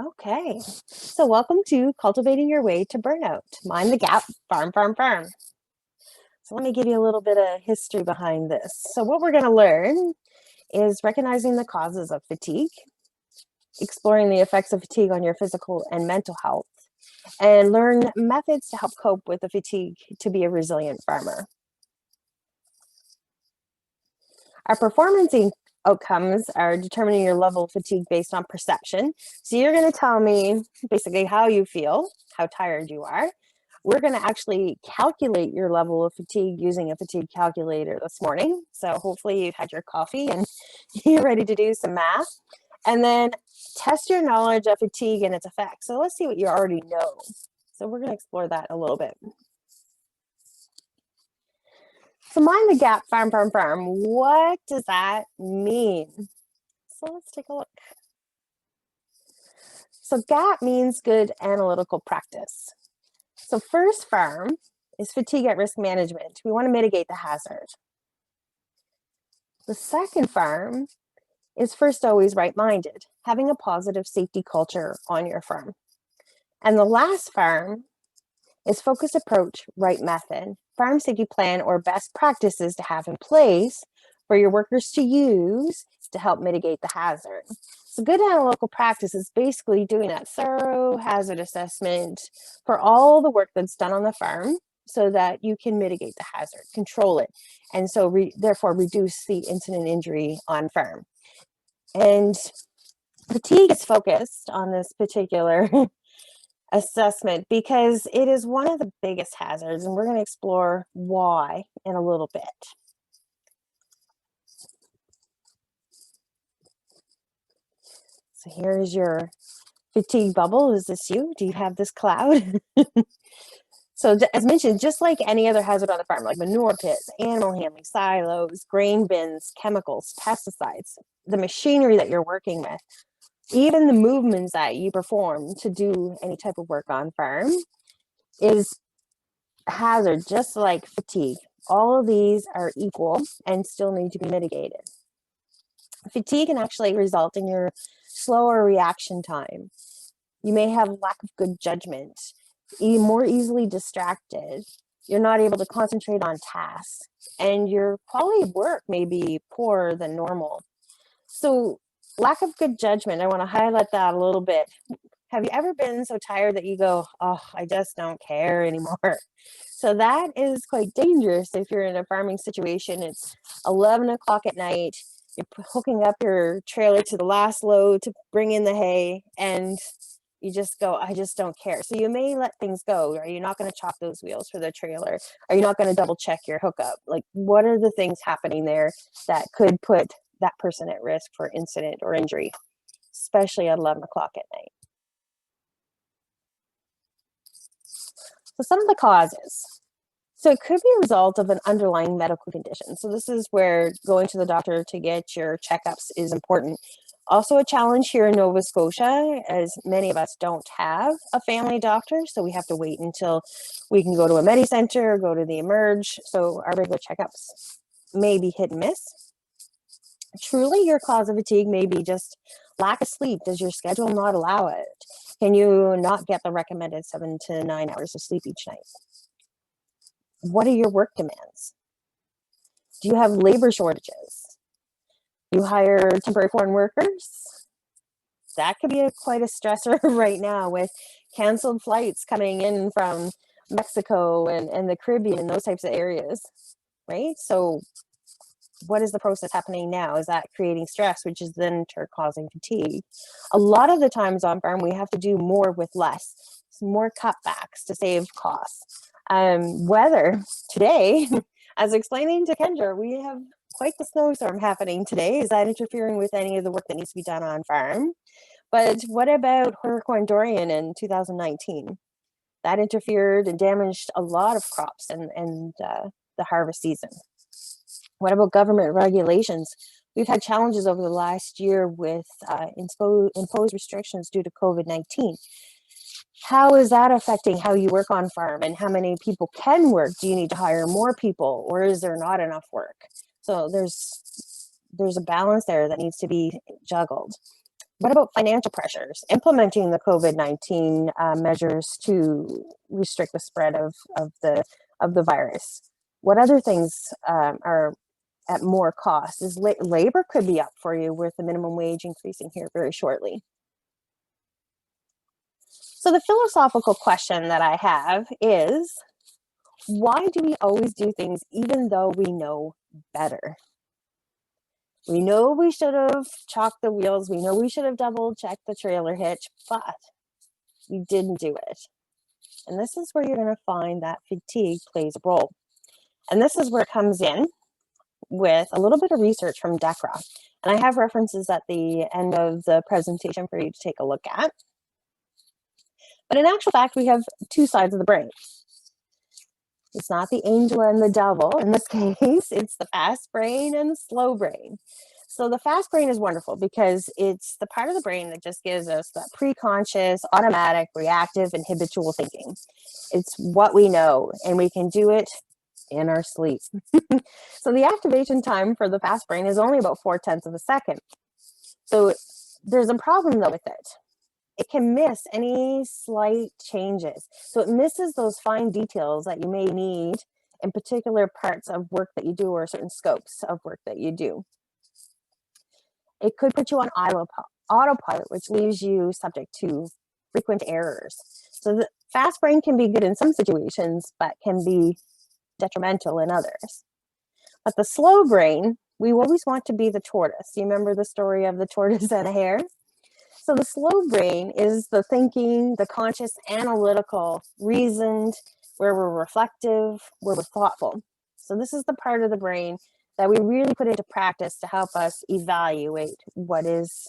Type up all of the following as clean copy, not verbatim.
Okay, so welcome to Cultivating Your Way to Burnout. Mind the gap, farm, farm, farm. So let me give you a little bit of history behind this. So what we're going to learn is recognizing the causes of fatigue, exploring the effects of fatigue on your physical and mental health, and learn methods to help cope with the fatigue to be a resilient farmer. Our performance outcomes are determining your level of fatigue based on perception. So you're going to tell me basically how you feel, how tired you are. We're going to actually calculate your level of fatigue using a fatigue calculator this morning. So hopefully you've had your coffee and you're ready to do some math. And then test your knowledge of fatigue and its effects. So let's see what you already know. So we're going to explore that a little bit. So mind the gap, farm, farm, farm. What does that mean? So let's take a look. So GAP means good analytical practice. So first farm is fatigue at risk management. We want to mitigate the hazard. The second farm is first always right-minded, having a positive safety culture on your farm. And the last farm is focused approach, right method, farm safety plan or best practices to have in place for your workers to use to help mitigate the hazard. So good analytical practice is basically doing that thorough hazard assessment for all the work that's done on the farm so that you can mitigate the hazard, control it, and so therefore reduce the incident injury on farm. And fatigue is focused on this particular assessment because it is one of the biggest hazards, and we're going to explore why in a little bit. So here's your fatigue bubble. Is this you? Do you have this cloud? So as mentioned, just like any other hazard on the farm, like manure pits, animal handling, silos, grain bins, chemicals, pesticides, the machinery that you're working with, even the movements that you perform to do any type of work on farm is hazard, just like fatigue. All of these are equal and still need to be mitigated. Fatigue can actually result in your slower reaction time. You may have lack of good judgment, more easily distracted. You're not able to concentrate on tasks, and your quality of work may be poorer than normal. So lack of good judgment, I want to highlight that a little bit. Have you ever been so tired that you go, oh, I just don't care anymore? So that is quite dangerous if you're in a farming situation. It's 11 o'clock at night. You're hooking up your trailer to the last load to bring in the hay, and you just go, I just don't care. So you may let things go. Are you not going to chop those wheels for the trailer? Are you not going to double check your hookup? Like, what are the things happening there that could put that person at risk for incident or injury, especially at 11 o'clock at night? So some of the causes. So it could be a result of an underlying medical condition. So this is where going to the doctor to get your checkups is important. Also a challenge here in Nova Scotia, as many of us don't have a family doctor, so we have to wait until we can go to a Medi-Center, go to the Emerge, so our regular checkups may be hit and miss. Truly, your cause of fatigue may be just lack of sleep. Does your schedule not allow it? Can you not get the recommended 7 to 9 hours of sleep each night? What are your work demands? Do you have labor shortages? You hire temporary foreign workers? That could be quite a stressor right now with canceled flights coming in from Mexico and the Caribbean and those types of areas, right? So what is the process happening now? Is that creating stress, which is then causing fatigue? A lot of the times on farm, we have to do more with less, more cutbacks to save costs. Weather today, as explaining to Kendra, we have quite the snowstorm happening today. Is that interfering with any of the work that needs to be done on farm? But what about Hurricane Dorian in 2019? That interfered and damaged a lot of crops and the harvest season. What about government regulations? We've had challenges over the last year with imposed restrictions due to COVID-19. How is that affecting how you work on farm and how many people can work? Do you need to hire more people, or is there not enough work? So there's a balance there that needs to be juggled. What about financial pressures? Implementing the COVID-19 measures to restrict the spread of the virus. What other things are at more cost? Is labor could be up for you with the minimum wage increasing here very shortly. So the philosophical question that I have is, why do we always do things even though we know better? We know we should have chalked the wheels. We know we should have double checked the trailer hitch, but we didn't do it. And this is where you're going to find that fatigue plays a role. And this is where it comes in with a little bit of research from DECRA. And I have references at the end of the presentation for you to take a look at. But in actual fact, we have two sides of the brain. It's not the angel and the devil in this case, it's the fast brain and the slow brain. So the fast brain is wonderful because it's the part of the brain that just gives us that pre-conscious, automatic, reactive, and habitual thinking. It's what we know, and we can do it in our sleep. So the activation time for the fast brain is only about 0.4 of a second. So there's a problem though with it. It can miss any slight changes. So it misses those fine details that you may need in particular parts of work that you do or certain scopes of work that you do. It could put you on autopilot, which leaves you subject to frequent errors. So the fast brain can be good in some situations, but can be detrimental in others. But the slow brain, we always want to be the tortoise. You remember the story of the tortoise and a hare? So the slow brain is the thinking, the conscious, analytical, reasoned, where we're reflective, where we're thoughtful. So this is the part of the brain that we really put into practice to help us evaluate what is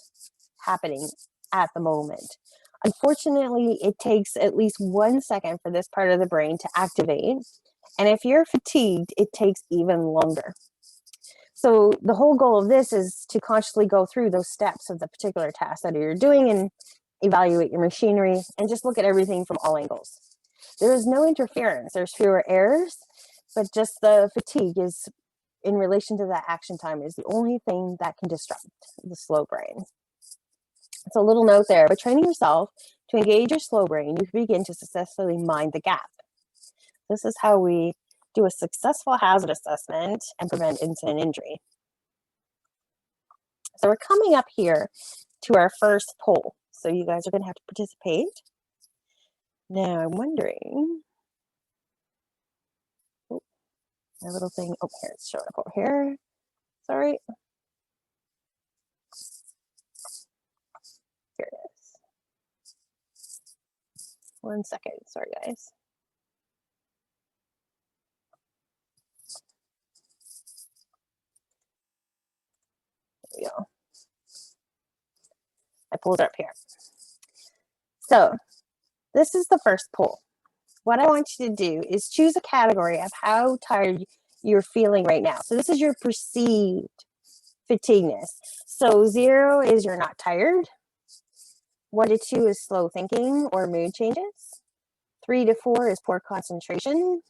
happening at the moment. Unfortunately, it takes at least 1 second for this part of the brain to activate. And if you're fatigued, it takes even longer. So the whole goal of this is to consciously go through those steps of the particular task that you're doing and evaluate your machinery and just look at everything from all angles. There is no interference. There's fewer errors, but just the fatigue is in relation to that action time is the only thing that can disrupt the slow brain. So a little note there, but training yourself to engage your slow brain, you can begin to successfully mind the gap. This is how we do a successful hazard assessment and prevent incident injury. So we're coming up here to our first poll. So you guys are going to have to participate. Now I'm wondering, oh, my little thing, oh, here it's showing up over here. Sorry. Here it is. 1 second, sorry guys. There we go. I pulled it up here. So this is the first poll. What I want you to do is choose a category of how tired you're feeling right now. So this is your perceived fatigueness. So 0 is you're not tired. 1 to 2 is slow thinking or mood changes. 3 to 4 is poor concentration.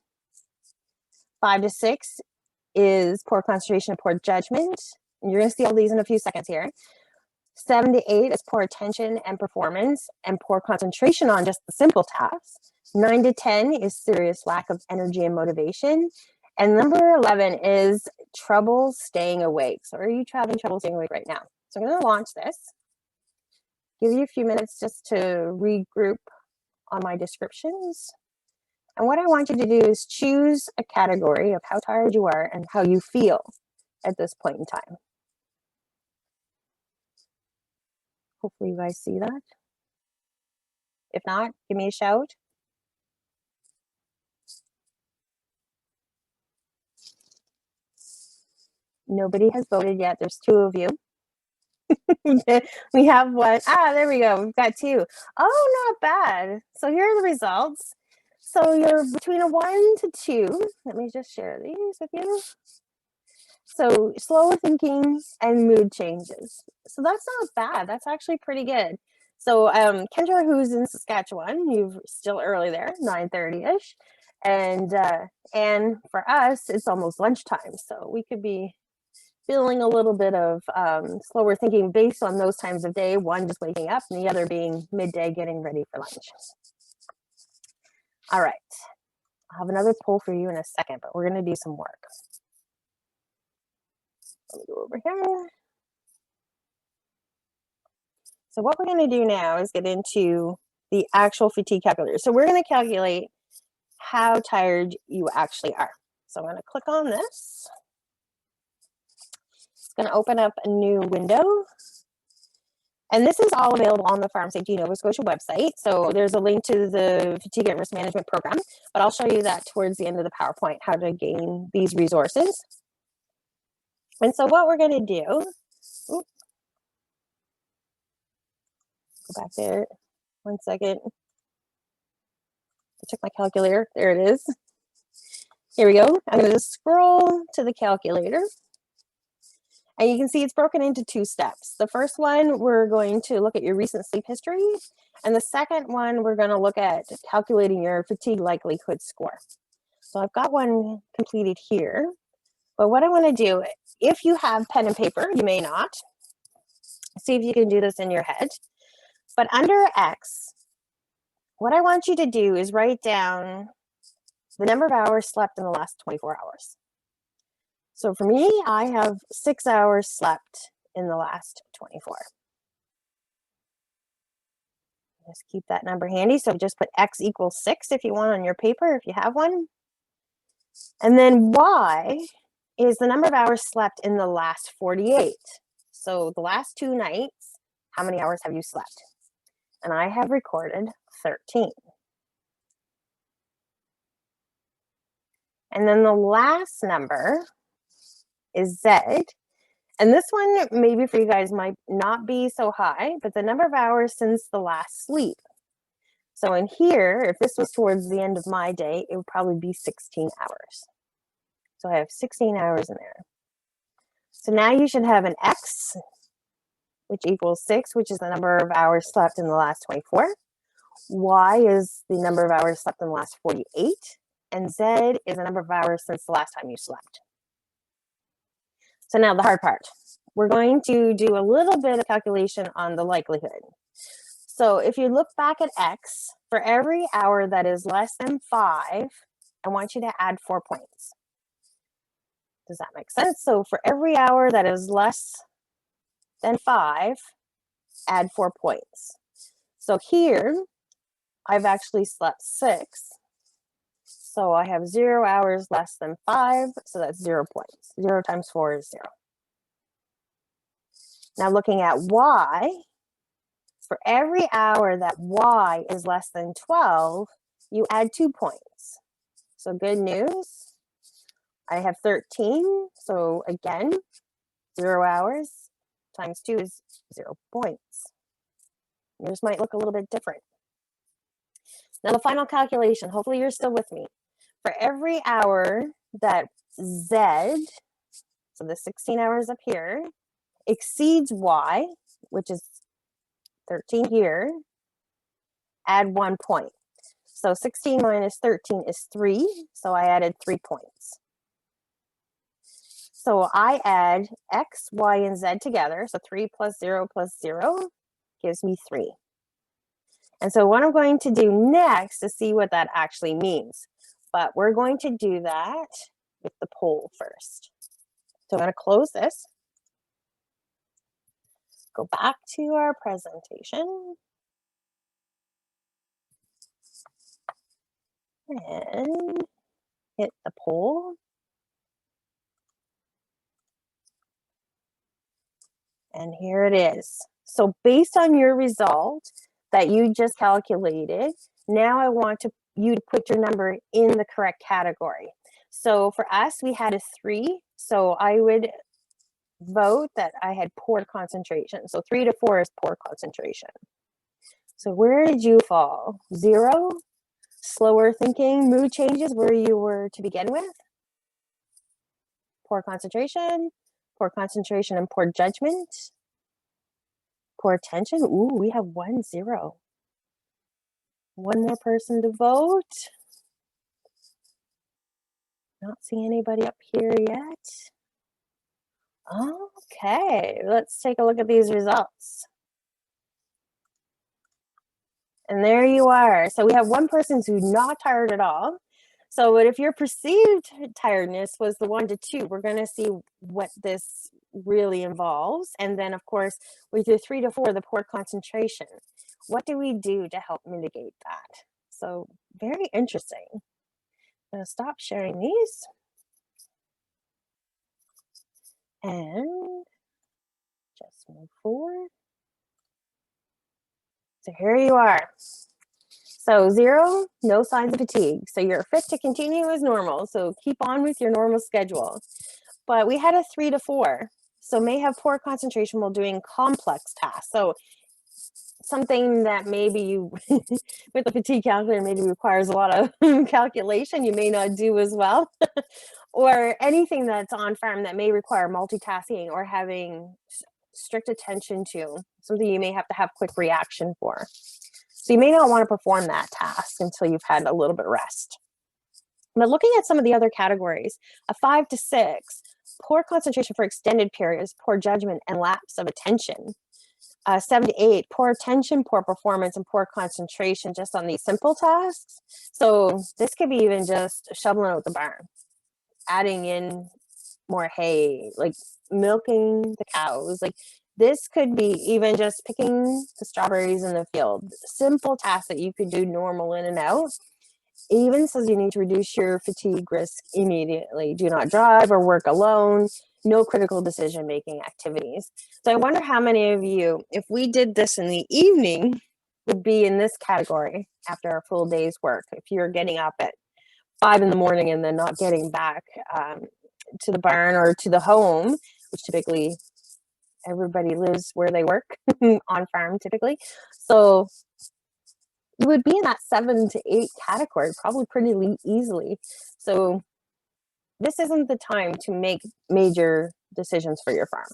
5 to 6 is poor concentration and poor judgment. And you're going to see all these in a few seconds here. 7 to 8 is poor attention and performance and poor concentration on just the simple tasks. 9 to 10 is serious lack of energy and motivation. And number 11 is trouble staying awake. So are you having trouble staying awake right now? So I'm going to launch this. Give you a few minutes just to regroup on my descriptions. And what I want you to do is choose a category of how tired you are and how you feel at this point in time. Hopefully you guys see that. If not, give me a shout. Nobody has voted yet. There's 2 of you. We have one. There we go. We've got 2. Oh, not bad. So here are the results. So you're between a 1 to 2. Let me just share these with you. So slower thinking and mood changes. So that's not bad. That's actually pretty good. So Kendra, who's in Saskatchewan, you're still early there, 9:30ish. And for us, it's almost lunchtime. So we could be feeling a little bit of slower thinking based on those times of day, one just waking up and the other being midday getting ready for lunch. All right, I'll have another poll for you in a second, but we're going to do some work. Let me go over here. So what we're going to do now is get into the actual fatigue calculator. So we're going to calculate how tired you actually are. So I'm going to click on this. It's going to open up a new window. And this is all available on the Farm Safety Nova Scotia website. So there's a link to the Fatigue at Risk Management Program, but I'll show you that towards the end of the PowerPoint, how to gain these resources. And so what we're going to do, go back there, 1 second. I took my calculator, there it is. Here we go. I'm going to scroll to the calculator. And you can see it's broken into 2 steps. The first one, we're going to look at your recent sleep history. And the second one, we're going to look at calculating your fatigue likelihood score. So I've got one completed here. But what I want to do, if you have pen and paper, you may not. See if you can do this in your head. But under X, what I want you to do is write down the number of hours slept in the last 24 hours. So for me, I have 6 hours slept in the last 24. Just keep that number handy. So just put X equals 6 if you want on your paper, if you have one. And then Y is the number of hours slept in the last 48. So the last 2 nights, how many hours have you slept? And I have recorded 13. And then the last number is Z. And this one, maybe for you guys, might not be so high, but the number of hours since the last sleep. So in here, if this was towards the end of my day, it would probably be 16 hours. So I have 16 hours in there. So now you should have an X, which equals 6, which is the number of hours slept in the last 24. Y is the number of hours slept in the last 48. And Z is the number of hours since the last time you slept. So now the hard part. We're going to do a little bit of calculation on the likelihood. So if you look back at X, for every hour that is less than 5, I want you to add 4 points. Does that make sense? So for every hour that is less than 5, add 4 points. So here, I've actually slept 6. So I have 0 hours less than 5, so that's 0 points. 0 times 4 is 0. Now looking at Y, for every hour that Y is less than 12, you add 2 points. So good news, I have 13. So again, 0 hours times 2 is 0 points. Yours might look a little bit different. Now the final calculation, hopefully you're still with me. For every hour that Z, so the 16 hours up here, exceeds Y, which is 13 here, add 1 point. So 16 minus 13 is 3, so I added 3 points. So I add X, Y, and Z together, so 3 plus 0 gives me 3. And so what I'm going to do next is see what that actually means. But we're going to do that with the poll first. So I'm going to close this. Go back to our presentation. And hit the poll. And here it is. So based on your result that you just calculated, now I want you to put your number in the correct category. So for us, we had a 3. So I would vote that I had poor concentration. So 3 to 4 is poor concentration. So where did you fall? 0, slower thinking, mood changes, where you were to begin with. Poor concentration and poor judgment. Poor attention. Ooh, we have 1 0. One more person to vote. Not seeing anybody up here yet. Okay, let's take a look at these results. And there you are. So we have one person who's not tired at all. So but if your perceived tiredness was the 1 to 2, we're going to see what this really involves. And then, of course, with your 3 to 4, the poor concentration. What do we do to help mitigate that? So very interesting. I'm going to stop sharing these. And just move forward. So here you are. So 0, no signs of fatigue. So you're fit to continue as normal. So keep on with your normal schedule. But we had a 3 to 4. So may have poor concentration while doing complex tasks. So something that maybe you, with the fatigue calculator, maybe requires a lot of calculation, you may not do as well. Or anything that's on farm that may require multitasking or having strict attention to, something you may have to have quick reaction for. So you may not want to perform that task until you've had a little bit of rest. But looking at some of the other categories, a 5 to 6, poor concentration for extended periods, poor judgment, and lapse of attention. 7 to 8, poor attention, poor performance, and poor concentration just on these simple tasks. So this could be even just shoveling out the barn, adding in more hay, like milking the cows. Like this could be even just picking the strawberries in the field. Simple tasks that you could do normal in and out. It even says you need to reduce your fatigue risk immediately. Do not drive or work alone. No critical decision-making activities. So I wonder how many of you, if we did this in the evening, would be in this category after a full day's work. If you're getting up at 5 in the morning and then not getting back to the barn or to the home, which typically everybody lives where they work on farm typically. So you would be in that 7 to 8 category probably pretty easily. So this isn't the time to make major decisions for your farm.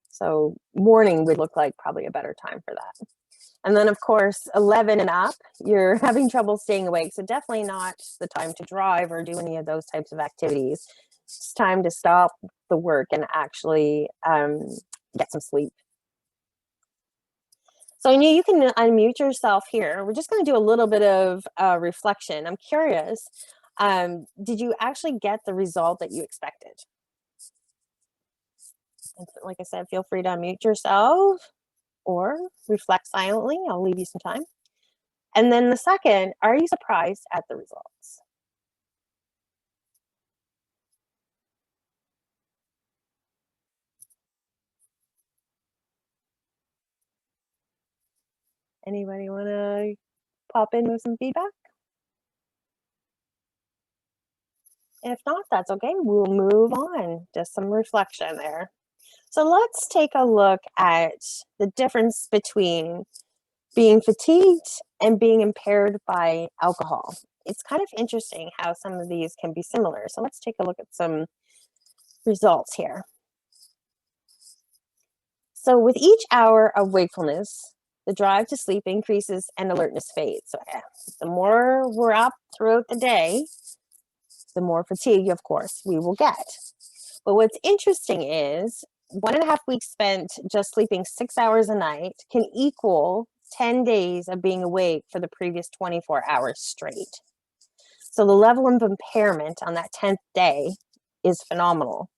So morning would look like probably a better time for that. And then of course, 11 and up, you're having trouble staying awake. So definitely not the time to drive or do any of those types of activities. It's time to stop the work and actually get some sleep. So you can unmute yourself here. We're just going to do a little bit of reflection. I'm curious, did you actually get the result that you expected? And like I said, feel free to unmute yourself or reflect silently. I'll leave you some time. And then the second, are you surprised at the results? Anybody want to pop in with some feedback? If not, that's okay. We'll move on. Just some reflection there. So let's take a look at the difference between being fatigued and being impaired by alcohol. It's kind of interesting how some of these can be similar. So let's take a look at some results here. So with each hour of wakefulness, the drive to sleep increases and alertness fades. So the more we're up throughout the day, the more fatigue, of course, we will get. But what's interesting is 1.5 weeks spent just sleeping 6 hours a night can equal 10 days of being awake for the previous 24 hours straight. So the level of impairment on that 10th day is phenomenal.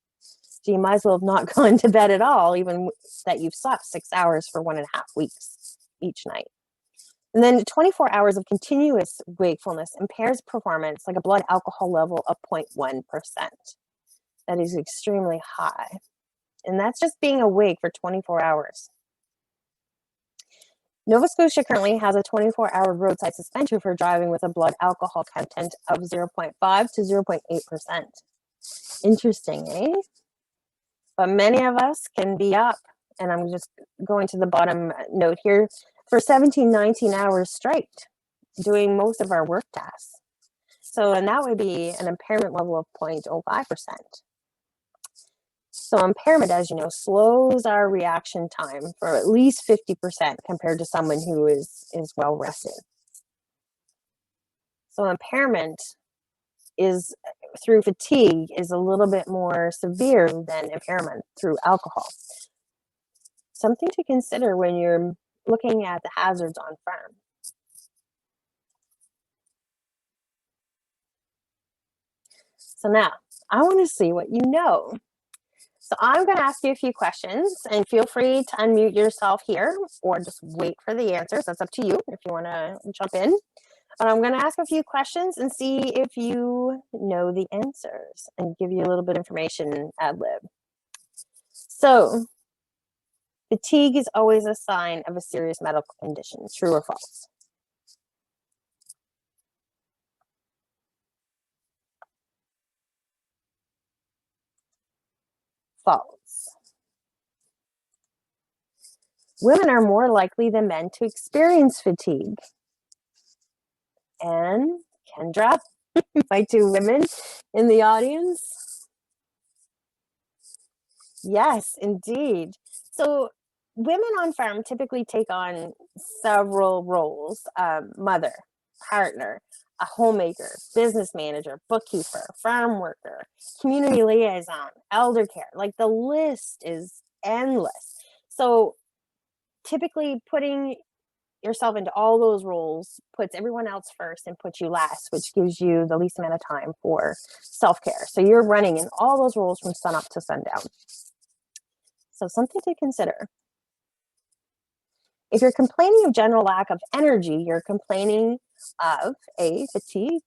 So you might as well have not gone to bed at all, even that you've slept 6 hours for 1.5 weeks each night. And then 24 hours of continuous wakefulness impairs performance like a blood alcohol level of 0.1%. That is extremely high. And that's just being awake for 24 hours. Nova Scotia currently has a 24-hour roadside suspension for driving with a blood alcohol content of 0.5 to 0.8%. Interesting, eh? But many of us can be up, and I'm just going to the bottom note here, for 17, 19 hours straight, doing most of our work tasks. So, and that would be an impairment level of 0.05%. So impairment, as you know, slows our reaction time for at least 50% compared to someone who is well rested. So impairment is through fatigue is a little bit more severe than impairment through alcohol. Something to consider when you're looking at the hazards on farm. So now I want to see what you know. So I'm going to ask you a few questions, and feel free to unmute yourself here or just wait for the answers. That's up to you if you want to jump in. But I'm going to ask a few questions and see if you know the answers and give you a little bit of information ad lib. So fatigue is always a sign of a serious medical condition. True or false? False. Women are more likely than men to experience fatigue. And Kendra, my two women in the audience. Yes, indeed. So women on farm typically take on several roles: mother, partner, a homemaker, business manager, bookkeeper, farm worker, community liaison, elder care. Like the list is endless. So typically putting yourself into all those roles puts everyone else first and puts you last, which gives you the least amount of time for self-care. So you're running in all those roles from sun up to sundown. So something to consider. If you're complaining of general lack of energy, you're complaining of A, fatigue,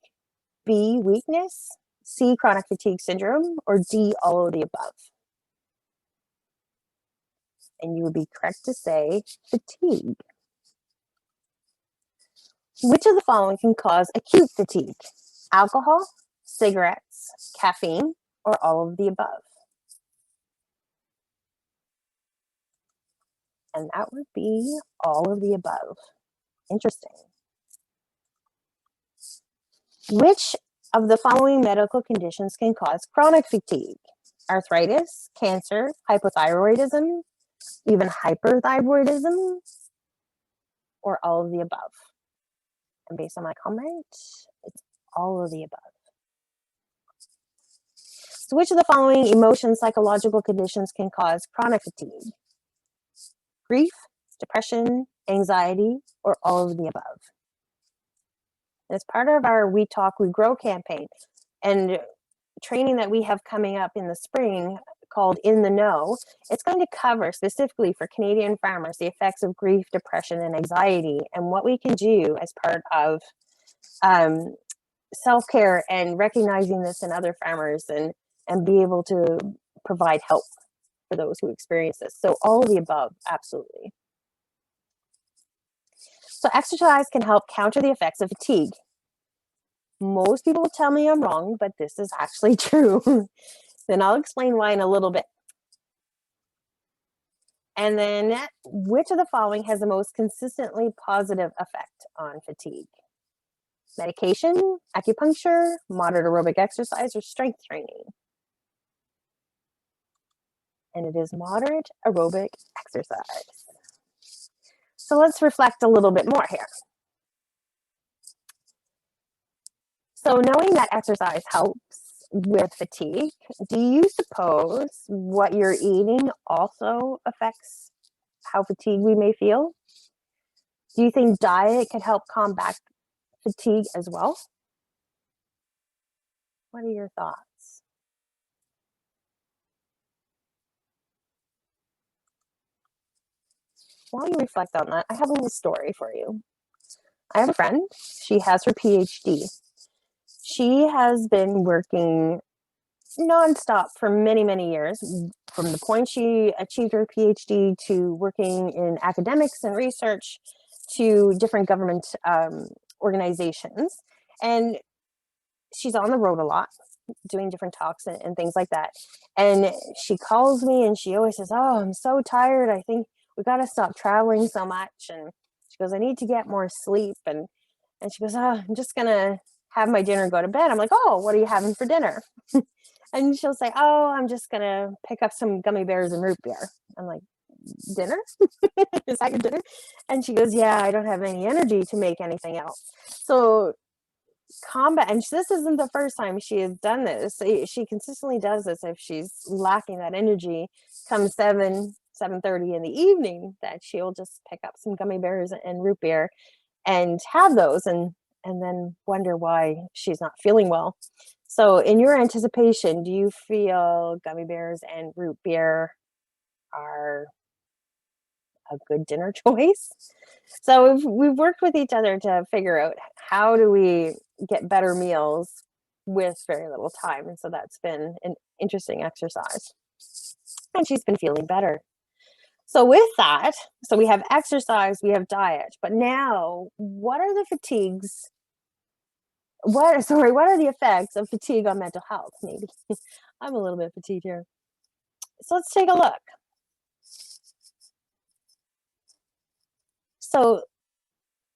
B, weakness, C, chronic fatigue syndrome, or D, all of the above. And you would be correct to say fatigue. Which of the following can cause acute fatigue? Alcohol, cigarettes, caffeine, or all of the above? And that would be all of the above. Interesting. Which of the following medical conditions can cause chronic fatigue? Arthritis, cancer, hypothyroidism, even hyperthyroidism, or all of the above? And based on my comment, it's all of the above. So which of the following emotion psychological conditions can cause chronic fatigue? Grief, depression, anxiety, or all of the above? And as part of our We Talk, We Grow campaign and training that we have coming up in the spring called In the Know, it's going to cover specifically for Canadian farmers the effects of grief, depression, and anxiety, and what we can do as part of self-care and recognizing this in other farmers and be able to provide help for those who experience this. So all of the above, absolutely. So exercise can help counter the effects of fatigue. Most people will tell me I'm wrong, but this is actually true. Then I'll explain why in a little bit. And then which of the following has the most consistently positive effect on fatigue? Medication, acupuncture, moderate aerobic exercise, or strength training? And it is moderate aerobic exercise. So let's reflect a little bit more here. So knowing that exercise helps with fatigue, do you suppose what you're eating also affects how fatigued we may feel? Do you think diet could help combat fatigue as well? What are your thoughts? While you reflect on that, I have a little story for you. I have a friend, she has her PhD. She has been working nonstop for many, many years, from the point she achieved her PhD to working in academics and research to different government organizations. And she's on the road a lot, doing different talks and things like that. And she calls me and she always says, "Oh, I'm so tired. I think we got to stop traveling so much." And she goes, "I need to get more sleep." And she goes, "Oh, I'm just going to have my dinner and go to bed." I'm like, "Oh, what are you having for dinner?" And she'll say, "Oh, I'm just going to pick up some gummy bears and root beer." I'm like, "Dinner? Is that your dinner?" And she goes, "Yeah, I don't have any energy to make anything else." So combat, and this isn't the first time she has done this. She consistently does this if she's lacking that energy. Come 7:30 in the evening, that she'll just pick up some gummy bears and root beer and have those, and then wonder why she's not feeling well. So in your anticipation, do you feel gummy bears and root beer are a good dinner choice? So we've worked with each other to figure out how do we get better meals with very little time. And so that's been an interesting exercise. And she's been feeling better. So with that, so we have exercise, we have diet, but now what are the fatigues? What are the effects of fatigue on mental health? Maybe I'm a little bit fatigued here. So let's take a look. So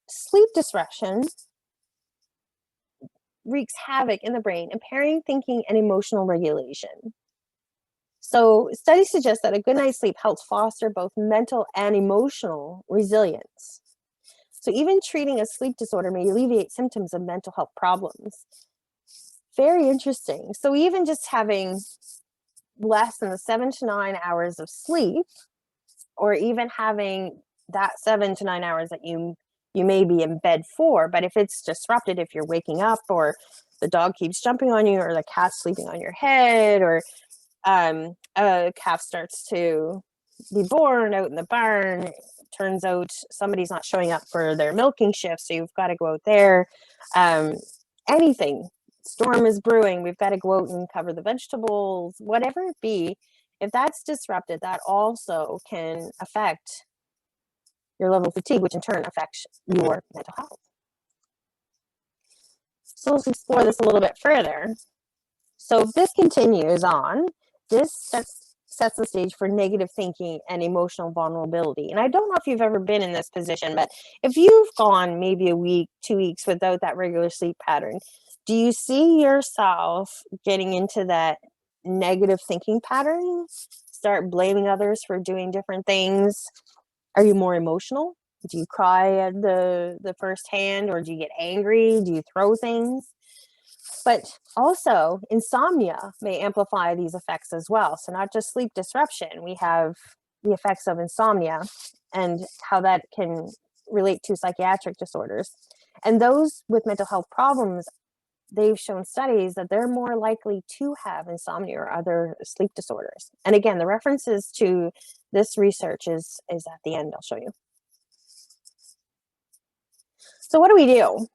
sleep disruption wreaks havoc in the brain, impairing thinking and emotional regulation. So studies suggest that a good night's sleep helps foster both mental and emotional resilience. So even treating a sleep disorder may alleviate symptoms of mental health problems. Very interesting. So even just having less than the 7 to 9 hours of sleep, or even having that 7 to 9 hours that you may be in bed for, but if it's disrupted, if you're waking up, or the dog keeps jumping on you, or the cat's sleeping on your head, or a calf starts to be born out in the barn, turns out somebody's not showing up for their milking shift, so you've got to go out there. Anything, storm is brewing, we've got to go out and cover the vegetables, whatever it be. If that's disrupted, that also can affect your level of fatigue, which in turn affects your mental health. So let's explore this a little bit further. So if this continues on, this sets the stage for negative thinking and emotional vulnerability. And I don't know if you've ever been in this position, but if you've gone maybe a week, 2 weeks without that regular sleep pattern, do you see yourself getting into that negative thinking pattern? Start blaming others for doing different things? Are you more emotional? Do you cry at the first hand, or do you get angry? Do you throw things? But also, insomnia may amplify these effects as well. So not just sleep disruption, we have the effects of insomnia and how that can relate to psychiatric disorders. And those with mental health problems, they've shown studies that they're more likely to have insomnia or other sleep disorders. And again, the references to this research is at the end. I'll show you. So what do we do?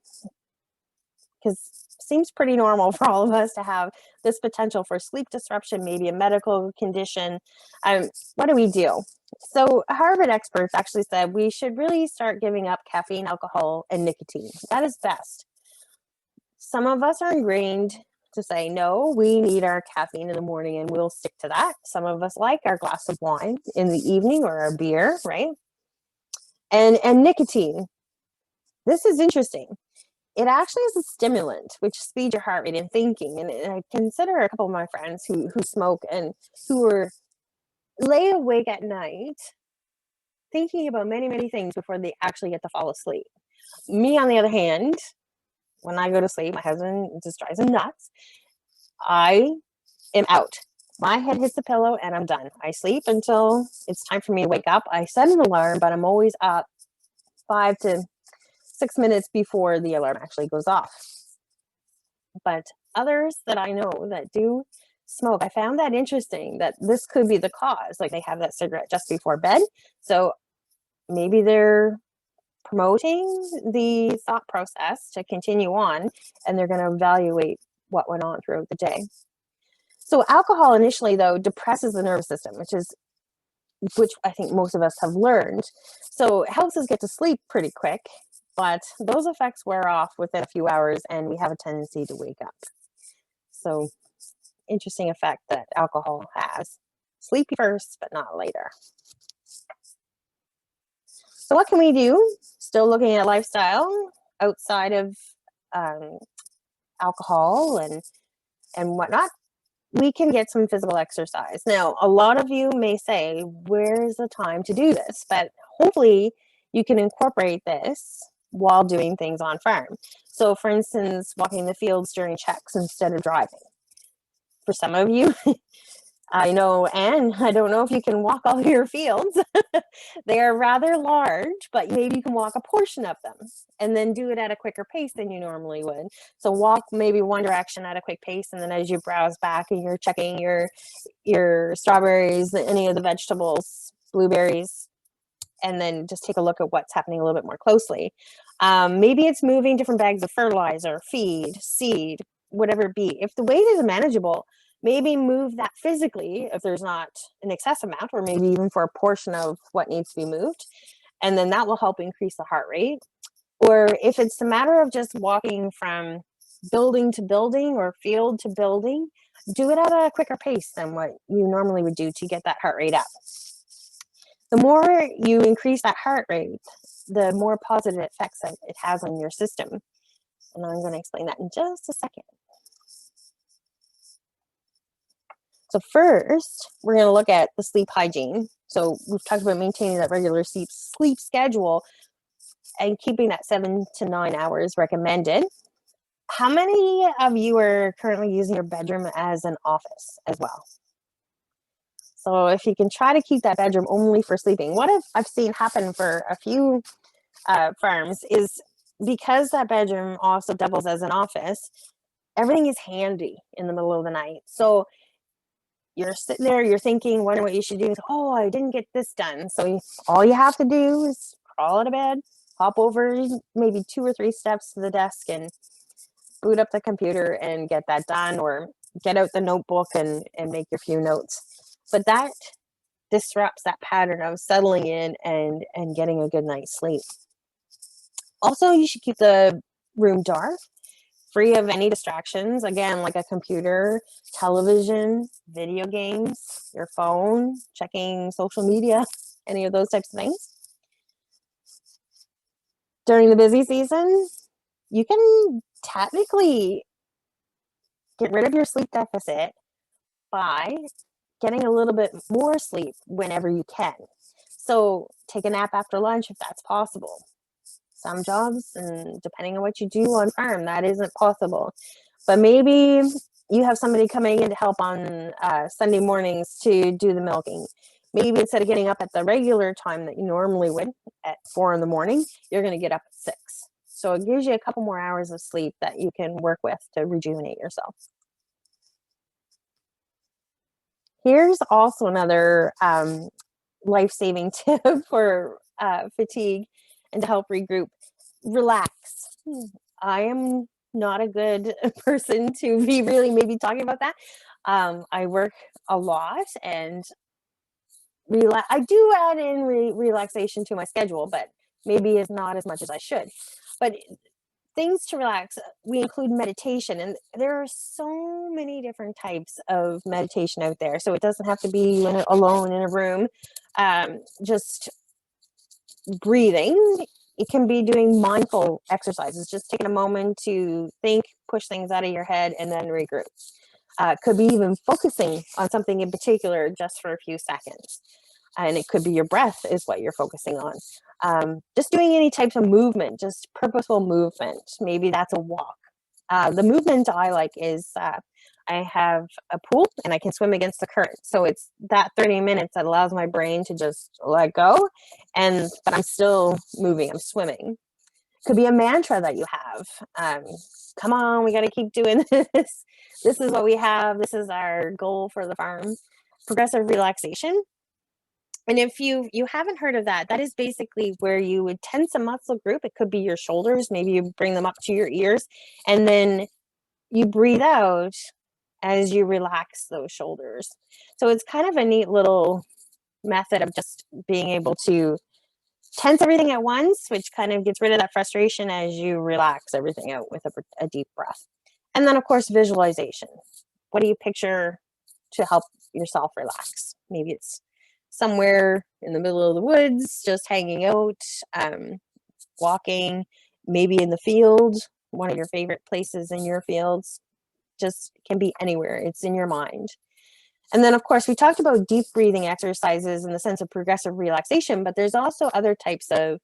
Because it seems pretty normal for all of us to have this potential for sleep disruption, maybe a medical condition. What do we do? So Harvard experts actually said we should really start giving up caffeine, alcohol, and nicotine. That is best. Some of us are ingrained to say, no, we need our caffeine in the morning and we'll stick to that. Some of us like our glass of wine in the evening, or our beer, right? And nicotine. This is interesting. It actually is a stimulant, which speeds your heart rate and thinking. And I consider a couple of my friends who smoke and who are lay awake at night thinking about many, many things before they actually get to fall asleep. Me, on the other hand, when I go to sleep, my husband just drives him nuts. I am out. My head hits the pillow and I'm done. I sleep until it's time for me to wake up. I set an alarm, but I'm always up 5 to 6 minutes before the alarm actually goes off. But others that I know that do smoke, I found that interesting, that this could be the cause. Like, they have that cigarette just before bed. So maybe they're promoting the thought process to continue on, and they're going to evaluate what went on throughout the day. So alcohol initially, though, depresses the nervous system, which I think most of us have learned. So it helps us get to sleep pretty quick, but those effects wear off within a few hours and we have a tendency to wake up. So interesting effect that alcohol has. Sleepy first, but not later. So what can we do? Still looking at lifestyle outside of alcohol and whatnot. We can get some physical exercise. Now, a lot of you may say, where's the time to do this? But hopefully you can incorporate this while doing things on farm. So for instance, walking the fields during checks instead of driving. For some of you, I know, and I don't know if you can walk all your fields. They are rather large, but maybe you can walk a portion of them and then do it at a quicker pace than you normally would. So walk maybe one direction at a quick pace, and then as you browse back and you're checking your strawberries, any of the vegetables, blueberries, and then just take a look at what's happening a little bit more closely. Maybe it's moving different bags of fertilizer, feed, seed, whatever it be. If the weight is manageable, maybe move that physically if there's not an excess amount, or maybe even for a portion of what needs to be moved. And then that will help increase the heart rate. Or if it's a matter of just walking from building to building or field to building, do it at a quicker pace than what you normally would do to get that heart rate up. The more you increase that heart rate, the more positive effects that it has on your system. And I'm going to explain that in just a second. So first, we're going to look at the sleep hygiene. So we've talked about maintaining that regular sleep schedule and keeping that 7 to 9 hours recommended. How many of you are currently using your bedroom as an office as well? So if you can try to keep that bedroom only for sleeping, what I've seen happen for a few farms is, because that bedroom also doubles as an office, everything is handy in the middle of the night. So you're sitting there, you're thinking, wondering what you should do. Oh, I didn't get this done. So all you have to do is crawl out of bed, hop over maybe 2 or 3 steps to the desk and boot up the computer and get that done, or get out the notebook and make your few notes. But that disrupts that pattern of settling in and getting a good night's sleep. Also, you should keep the room dark, free of any distractions. Again, like a computer, television, video games, your phone, checking social media, any of those types of things. During the busy season, you can technically get rid of your sleep deficit by getting a little bit more sleep whenever you can. So take a nap after lunch if that's possible. Some jobs, and depending on what you do on farm, that isn't possible. But maybe you have somebody coming in to help on Sunday mornings to do the milking. Maybe instead of getting up at the regular time that you normally would at 4 in the morning, you're going to get up at 6. So it gives you a couple more hours of sleep that you can work with to rejuvenate yourself. Here's also another life-saving tip for fatigue and to help regroup. Relax. I am not a good person to be really maybe talking about that. I work a lot, and I do add in relaxation to my schedule, but maybe it's not as much as I should. But things to relax, we include meditation, and there are so many different types of meditation out there. So it doesn't have to be alone in a room. Just breathing. It can be doing mindful exercises, just taking a moment to think, push things out of your head, and then regroup. Could be even focusing on something in particular just for a few seconds. And it could be your breath is what you're focusing on. Just doing any types of movement, just purposeful movement. Maybe that's a walk. The movement I like is I have a pool and I can swim against the current. So it's that 30 minutes that allows my brain to just let go, but I'm still moving, I'm swimming. Could be a mantra that you have. Come on, we got to keep doing this. This is what we have. This is our goal for the farm. Progressive relaxation. And if you haven't heard of that, that is basically where you would tense a muscle group. It could be your shoulders. Maybe you bring them up to your ears, and then you breathe out as you relax those shoulders. So it's kind of a neat little method of just being able to tense everything at once, which kind of gets rid of that frustration as you relax everything out with a deep breath. And then, of course, visualization. What do you picture to help yourself relax? Maybe it's somewhere in the middle of the woods, just hanging out, walking, maybe in the field, one of your favorite places in your fields. Just can be anywhere. It's in your mind. And then, of course, we talked about deep breathing exercises in the sense of progressive relaxation, but there's also other types of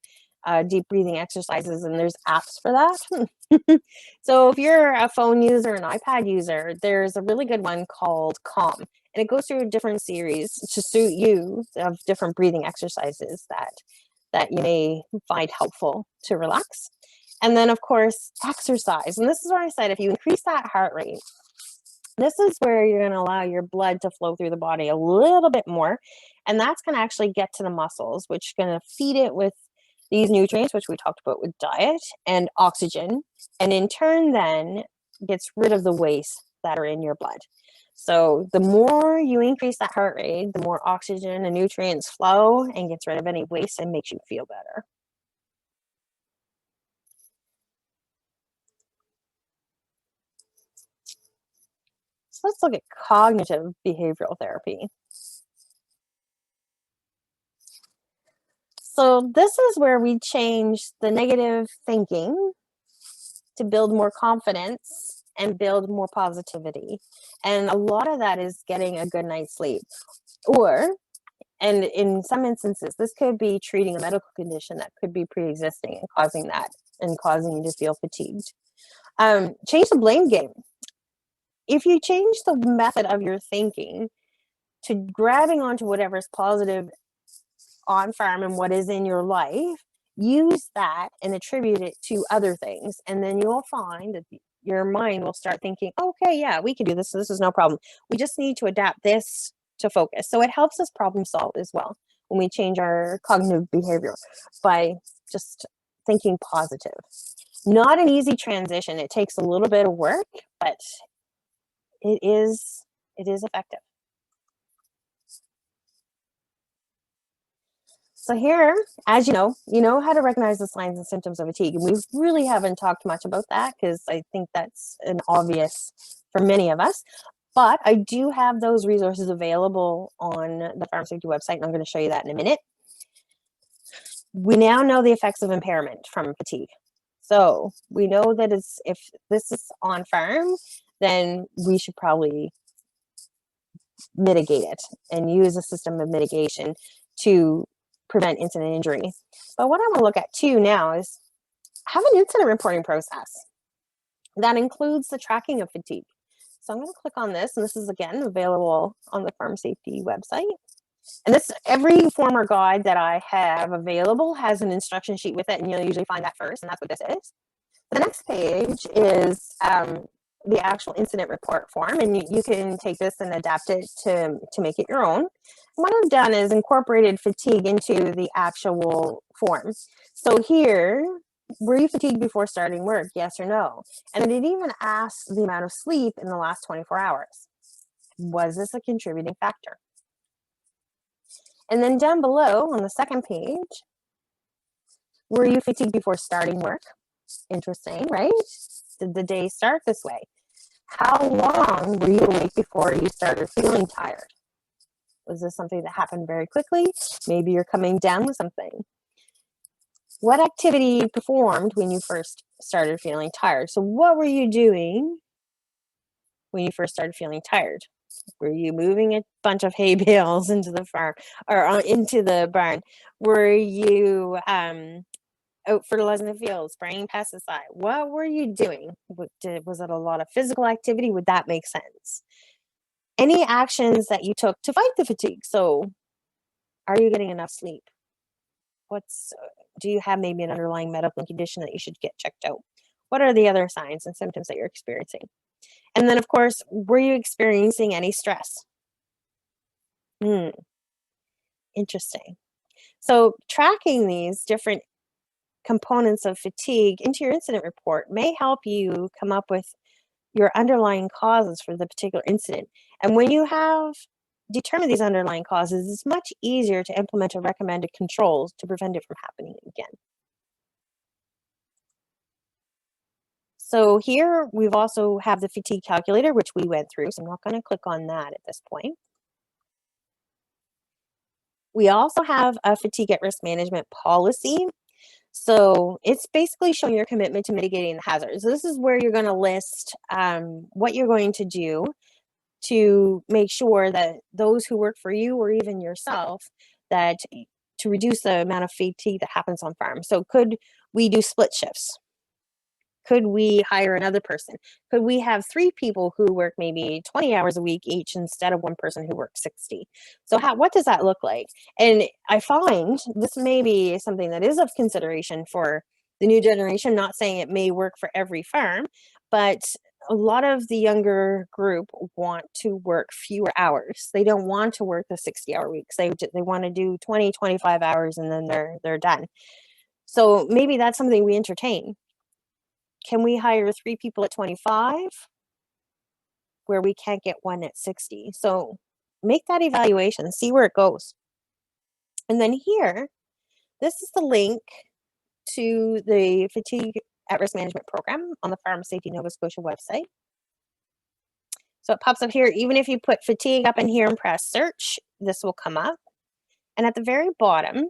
deep breathing exercises, and there's apps for that. So if you're a phone user, an iPad user, there's a really good one called Calm, and it goes through a different series to suit you of different breathing exercises that you may find helpful to relax. And then, of course, exercise. And this is where I said if you increase that heart rate, this is where you're going to allow your blood to flow through the body a little bit more. And that's going to actually get to the muscles, which is going to feed it with these nutrients, which we talked about with diet, and oxygen. And in turn, then gets rid of the waste that are in your blood. So the more you increase that heart rate, the more oxygen and nutrients flow and gets rid of any waste and makes you feel better. So let's look at cognitive behavioral therapy. So this is where we change the negative thinking to build more confidence and build more positivity. And a lot of that is getting a good night's sleep. And in some instances, this could be treating a medical condition that could be pre-existing and causing that and causing you to feel fatigued. Change the blame game. If you change the method of your thinking to grabbing onto whatever's positive on farm and what is in your life, use that and attribute it to other things. And then you'll find that your mind will start thinking, okay, yeah, we can do this. So this is no problem. We just need to adapt this to focus. So it helps us problem solve as well when we change our cognitive behavior by just thinking positive. Not an easy transition. It takes a little bit of work, but it is effective. So here, as you know how to recognize the signs and symptoms of fatigue. And we really haven't talked much about that because I think that's an obvious for many of us. But I do have those resources available on the Farm Safety website, and I'm going to show you that in a minute. We now know the effects of impairment from fatigue. So we know that if this is on farm, then we should probably mitigate it and use a system of mitigation to prevent incident injury. But what I want to look at too now is have an incident reporting process that includes the tracking of fatigue. So I'm going to click on this, and this is again available on the Farm Safety website. And this, every former guide that I have available has an instruction sheet with it, and you'll usually find that first, and that's what this is. The next page is the actual incident report form, and you can take this and adapt it to make it your own. And what I've done is incorporated fatigue into the actual form. So here, were you fatigued before starting work? Yes or no? And it even asks the amount of sleep in the last 24 hours. Was this a contributing factor? And then down below on the second page, were you fatigued before starting work? Interesting, right? Did the day start this way? How long were you awake before you started feeling tired? Was this something that happened very quickly? Maybe you're coming down with something. What activity you performed when you first started feeling tired? So what were you doing when you first started feeling tired? Were you moving a bunch of hay bales into the farm or into the barn? Were you out fertilizing the field, spraying pesticide? What were you doing? Was it a lot of physical activity? Would that make sense? Any actions that you took to fight the fatigue? So are you getting enough sleep? Do you have maybe an underlying medical condition that you should get checked out? What are the other signs and symptoms that you're experiencing? And then, of course, were you experiencing any stress? Interesting. So tracking these different components of fatigue into your incident report may help you come up with your underlying causes for the particular incident. And when you have determined these underlying causes, it's much easier to implement a recommended controls to prevent it from happening again. So here we've also have the fatigue calculator, which we went through. So I'm not going to click on that at this point. We also have a fatigue at risk management policy. So it's basically showing your commitment to mitigating the hazards. This is where you're going to list what you're going to do to make sure that those who work for you or even yourself, that to reduce the amount of fatigue that happens on farm. So could we do split shifts? Could we hire another person? Could we have 3 people who work maybe 20 hours a week each instead of one person who works 60? So what does that look like? And I find this may be something that is of consideration for the new generation, not saying it may work for every farm, but a lot of the younger group want to work fewer hours. They don't want to work the 60-hour weeks. They want to do 20, 25 hours and then they're done. So maybe that's something we entertain. Can we hire 3 people at 25 where we can't get one at 60? So make that evaluation, see where it goes. And then here, this is the link to the Fatigue at Risk Management Program on the Farm Safety Nova Scotia website. So it pops up here. Even if you put fatigue up in here and press search, this will come up. And at the very bottom,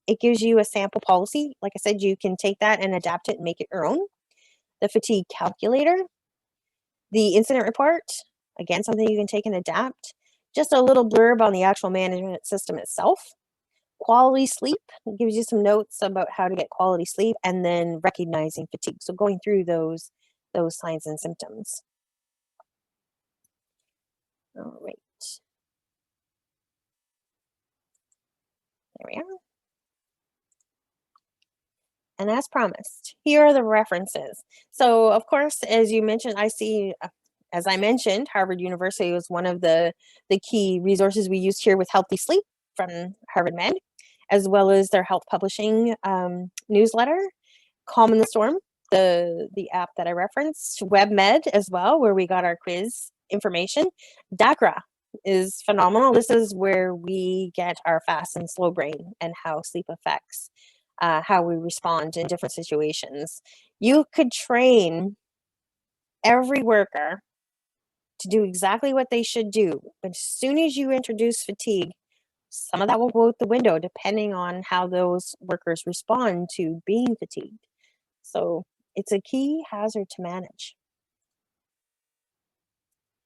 it gives you a sample policy. Like I said, you can take that and adapt it and make it your own. The fatigue calculator, the incident report, again, something you can take and adapt. Just a little blurb on the actual management system itself. Quality sleep, it gives you some notes about how to get quality sleep, and then recognizing fatigue. So going through those signs and symptoms. All right. There we are. And as promised, here are the references. So of course, as you mentioned, as I mentioned, Harvard University was one of the key resources we used here with Healthy Sleep from Harvard Med, as well as their health publishing newsletter, Calm in the Storm, the app that I referenced, WebMed as well, where we got our quiz information. DACRA is phenomenal. This is where we get our fast and slow brain and how sleep affects how we respond in different situations. You could train every worker to do exactly what they should do, but as soon as you introduce fatigue, some of that will go out the window depending on how those workers respond to being fatigued. So it's a key hazard to manage.